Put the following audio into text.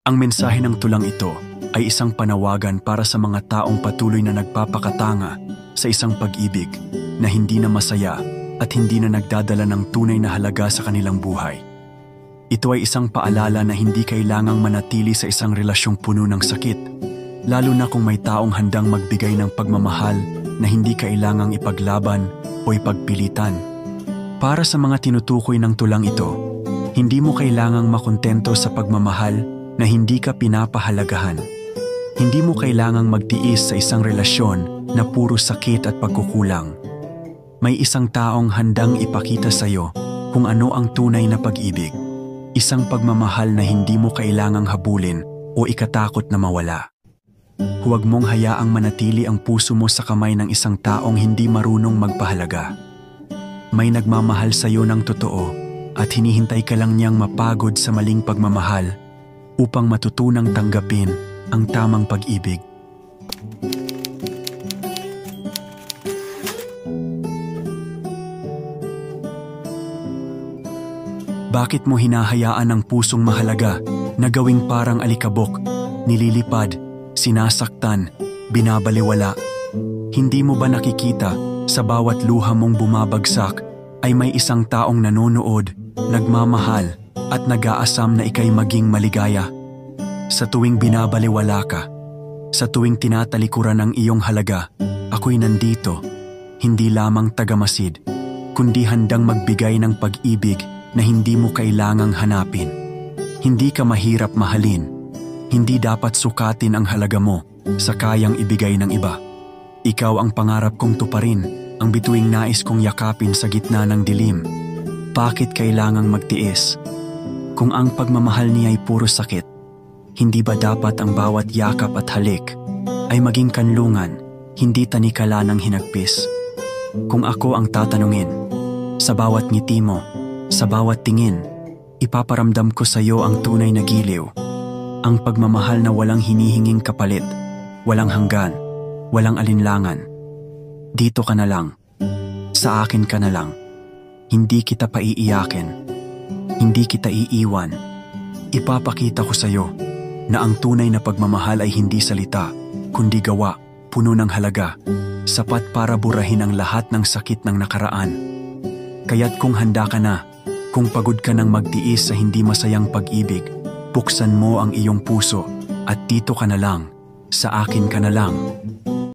Ang mensahe ng tulang ito ay isang panawagan para sa mga taong patuloy na nagpapakatanga sa isang pag-ibig na hindi na masaya at hindi na nagdadala ng tunay na halaga sa kanilang buhay. Ito ay isang paalala na hindi kailangang manatili sa isang relasyong puno ng sakit, lalo na kung may taong handang magbigay ng pagmamahal na hindi kailangang ipaglaban o ipagpilitan. Para sa mga tinutukoy ng tulang ito, hindi mo kailangang makontento sa pagmamahal na hindi ka pinapahalagahan. Hindi mo kailangang magtiis sa isang relasyon na puro sakit at pagkukulang. May isang taong handang ipakita sa iyo kung ano ang tunay na pag-ibig. Isang pagmamahal na hindi mo kailangang habulin o ikatakot na mawala. Huwag mong hayaang manatili ang puso mo sa kamay ng isang taong hindi marunong magpahalaga. May nagmamahal sa iyo ng totoo at hinihintay ka lang niyang mapagod sa maling pagmamahal upang matutunang tanggapin ang tamang pag-ibig. Bakit mo hinahayaan ang pusong mahalaga na gawing parang alikabok, nililipad, sinasaktan, binabaliwala? Hindi mo ba nakikita sa bawat luha mong bumabagsak ay may isang taong nanonood, nagmamahal at nag-aasam na ika'y maging maligaya? Sa tuwing binabaliwala ka, sa tuwing tinatalikuran ang iyong halaga, ako'y nandito, hindi lamang tagamasid, kundi handang magbigay ng pag-ibig na hindi mo kailangang hanapin. Hindi ka mahirap mahalin. Hindi dapat sukatin ang halaga mo sa kayang ibigay ng iba. Ikaw ang pangarap kong tuparin, ang bituing nais kong yakapin sa gitna ng dilim. Bakit kailangang magtiis? Kung ang pagmamahal niya ay puro sakit, hindi ba dapat ang bawat yakap at halik ay maging kanlungan, hindi tanikala ng hinagpis? Kung ako ang tatanungin, sa bawat ngiti mo, sa bawat tingin, ipaparamdam ko sa iyo ang tunay na giliw. Ang pagmamahal na walang hinihinging kapalit, walang hanggan, walang alinlangan. Dito ka na lang. Sa akin ka na lang. Hindi kita paiiyakin. Hindi kita iiwan. Ipapakita ko sa iyo na ang tunay na pagmamahal ay hindi salita, kundi gawa, puno ng halaga, sapat para burahin ang lahat ng sakit ng nakaraan. Kaya't kung handa ka na, kung pagod ka ng magtiis sa hindi masayang pag-ibig, buksan mo ang iyong puso at dito ka na lang, sa akin ka na lang.